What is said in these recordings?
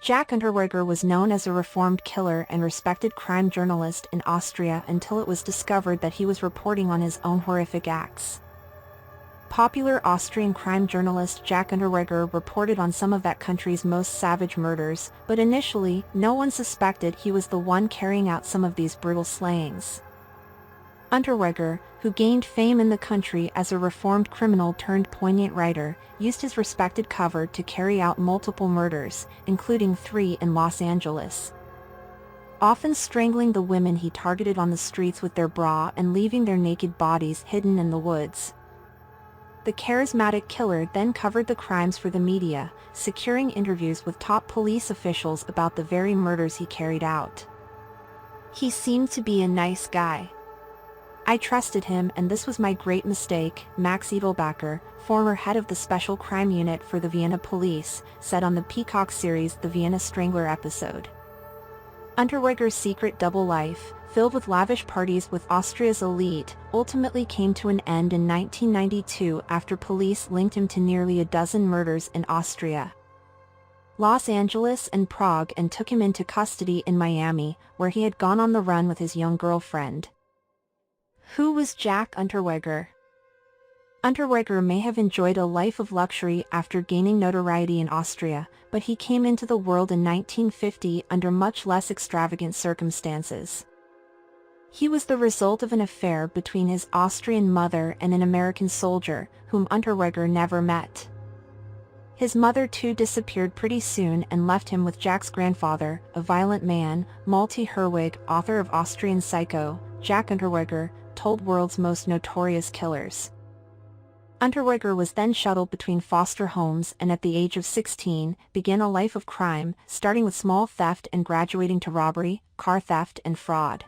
Jack Unterweger was known as a reformed killer and respected crime journalist in Austria until it was discovered that he was reporting on his own horrific acts. Popular Austrian crime journalist Jack Unterweger reported on some of that country's most savage murders, but initially, no one suspected he was the one carrying out some of these brutal slayings. Unterweger, who gained fame in the country as a reformed criminal turned poignant writer, used his respected cover to carry out multiple murders, including 3 in Los Angeles. Often strangling the women he targeted on the streets with their bra and leaving their naked bodies hidden in the woods. The charismatic killer then covered the crimes for the media, securing interviews with top police officials about the very murders he carried out. He seemed to be a nice guy. I trusted him, and this was my great mistake, Max Edelbacher, former head of the Special Crime Unit for the Vienna Police, said on the Peacock series The Vienna Strangler episode. Unterweger's secret double life, filled with lavish parties with Austria's elite, ultimately came to an end in 1992 after police linked him to nearly a dozen murders in Austria, Los Angeles and Prague, and took him into custody in Miami, where he had gone on the run with his young girlfriend. Who was Jack Unterweger? Unterweger may have enjoyed a life of luxury after gaining notoriety in Austria, but he came into the world in 1950 under much less extravagant circumstances. He was the result of an affair between his Austrian mother and an American soldier, whom Unterweger never met. His mother too disappeared pretty soon and left him with Jack's grandfather, a violent man. Malte Herwig, author of Austrian Psycho, Jack Unterweger, told World's Most Notorious Killers. Unterweger was then shuttled between foster homes and at the age of 16, began a life of crime, starting with small theft and graduating to robbery, car theft and fraud.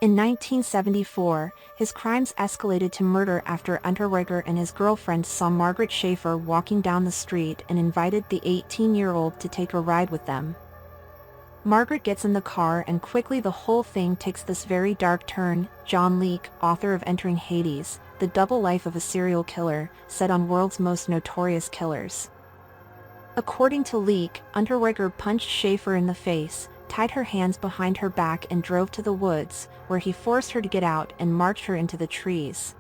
In 1974, his crimes escalated to murder after Unterweger and his girlfriend saw Margaret Schaefer walking down the street and invited the 18-year-old to take a ride with them. Margaret gets in the car and quickly the whole thing takes this very dark turn. John Leake, author of Entering Hades, The Double Life of a Serial Killer, said on World's Most Notorious Killers. According to Leake, Unterweger punched Schaefer in the face, tied her hands behind her back and drove to the woods, where he forced her to get out and marched her into the trees.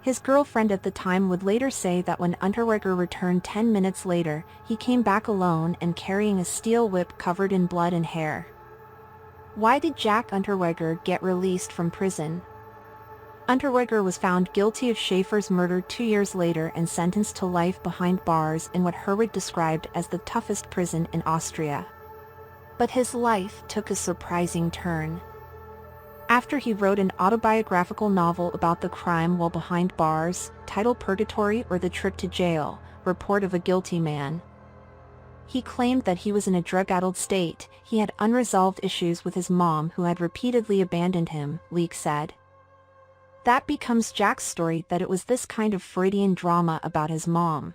His girlfriend at the time would later say that when Unterweger returned 10 minutes later, he came back alone and carrying a steel whip covered in blood and hair. Why did Jack Unterweger get released from prison? Unterweger was found guilty of Schaefer's murder 2 years later and sentenced to life behind bars in what Herwig described as the toughest prison in Austria. But his life took a surprising turn. After he wrote an autobiographical novel about the crime while behind bars, titled Purgatory or The Trip to Jail, Report of a Guilty Man. He claimed that he was in a drug-addled state. He had unresolved issues with his mom who had repeatedly abandoned him, Leake said. That becomes Jack's story, that it was this kind of Freudian drama about his mom.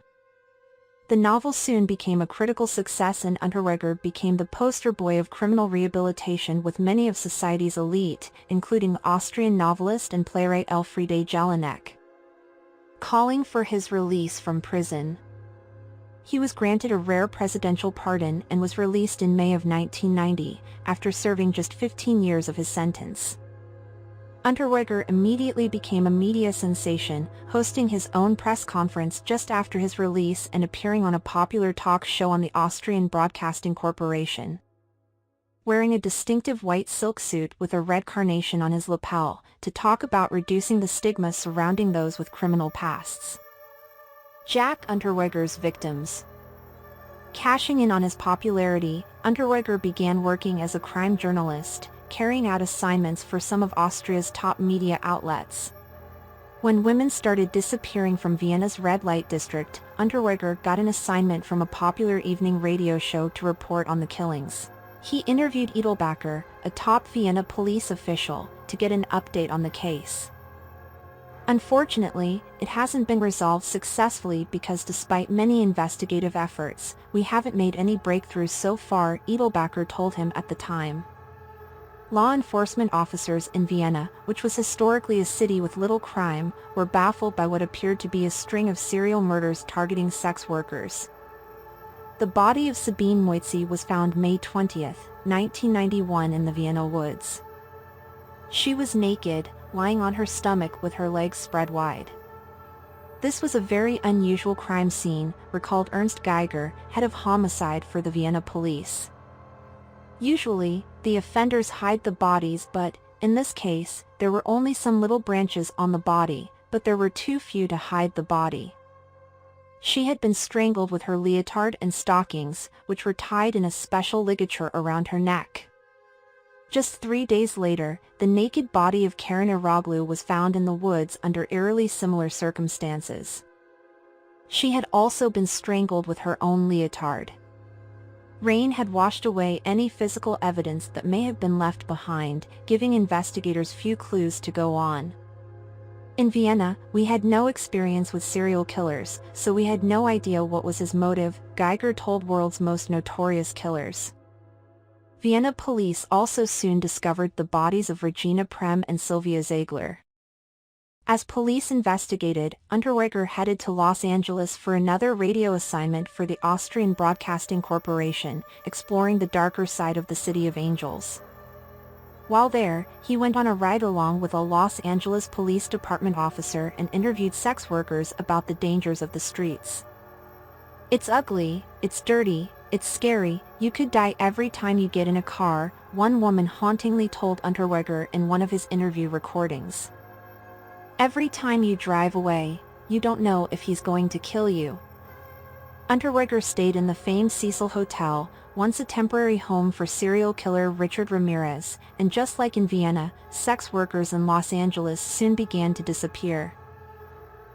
The novel soon became a critical success and Unterweger became the poster boy of criminal rehabilitation with many of society's elite, including Austrian novelist and playwright Elfriede Jelinek, calling for his release from prison. He was granted a rare presidential pardon and was released in May of 1990, after serving just 15 years of his sentence. Unterweger immediately became a media sensation, hosting his own press conference just after his release and appearing on a popular talk show on the Austrian Broadcasting Corporation. Wearing a distinctive white silk suit with a red carnation on his lapel, to talk about reducing the stigma surrounding those with criminal pasts. Jack Unterweger's victims. Cashing in on his popularity, Unterweger began working as a crime journalist, carrying out assignments for some of Austria's top media outlets. When women started disappearing from Vienna's red light district, Unterweger got an assignment from a popular evening radio show to report on the killings. He interviewed Edelbacher, a top Vienna police official, to get an update on the case. Unfortunately, it hasn't been resolved successfully because despite many investigative efforts, we haven't made any breakthroughs so far, Edelbacher told him at the time. Law enforcement officers in Vienna, which was historically a city with little crime, were baffled by what appeared to be a string of serial murders targeting sex workers. The body of Sabine Moitzi was found May 20, 1991 in the Vienna woods. She was naked, lying on her stomach with her legs spread wide. This was a very unusual crime scene, recalled Ernst Geiger, head of homicide for the Vienna police. Usually, the offenders hide the bodies, but, in this case, there were only some little branches on the body, but there were too few to hide the body. She had been strangled with her leotard and stockings, which were tied in a special ligature around her neck. Just 3 days later, the naked body of Karen Iroglu was found in the woods under eerily similar circumstances. She had also been strangled with her own leotard. Rain had washed away any physical evidence that may have been left behind, giving investigators few clues to go on. In Vienna, we had no experience with serial killers, so we had no idea what was his motive, Geiger told World's Most Notorious Killers. Vienna police also soon discovered the bodies of Regina Prem and Sylvia Ziegler. As police investigated, Unterweger headed to Los Angeles for another radio assignment for the Austrian Broadcasting Corporation, exploring the darker side of the City of Angels. While there, he went on a ride-along with a Los Angeles Police Department officer and interviewed sex workers about the dangers of the streets. "It's ugly, it's dirty, it's scary, you could die every time you get in a car," one woman hauntingly told Unterweger in one of his interview recordings. "Every time you drive away, you don't know if he's going to kill you." Unterweger stayed in the famed Cecil Hotel, once a temporary home for serial killer Richard Ramirez, and just like in Vienna, sex workers in Los Angeles soon began to disappear.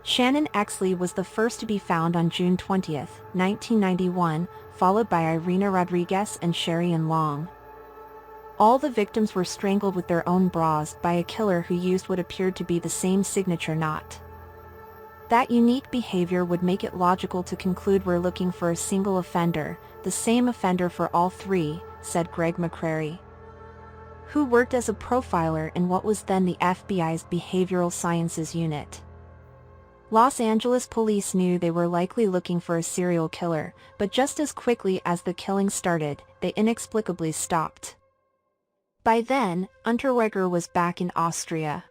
Shannon Exley was the first to be found on June 20, 1991, followed by Irina Rodriguez and Sherry Ann Long. All the victims were strangled with their own bras by a killer who used what appeared to be the same signature knot. That unique behavior would make it logical to conclude we're looking for a single offender, the same offender for all three, said Greg McCrary, who worked as a profiler in what was then the FBI's Behavioral Sciences Unit. Los Angeles police knew they were likely looking for a serial killer, but just as quickly as the killing started, they inexplicably stopped. By then, Unterweger was back in Austria.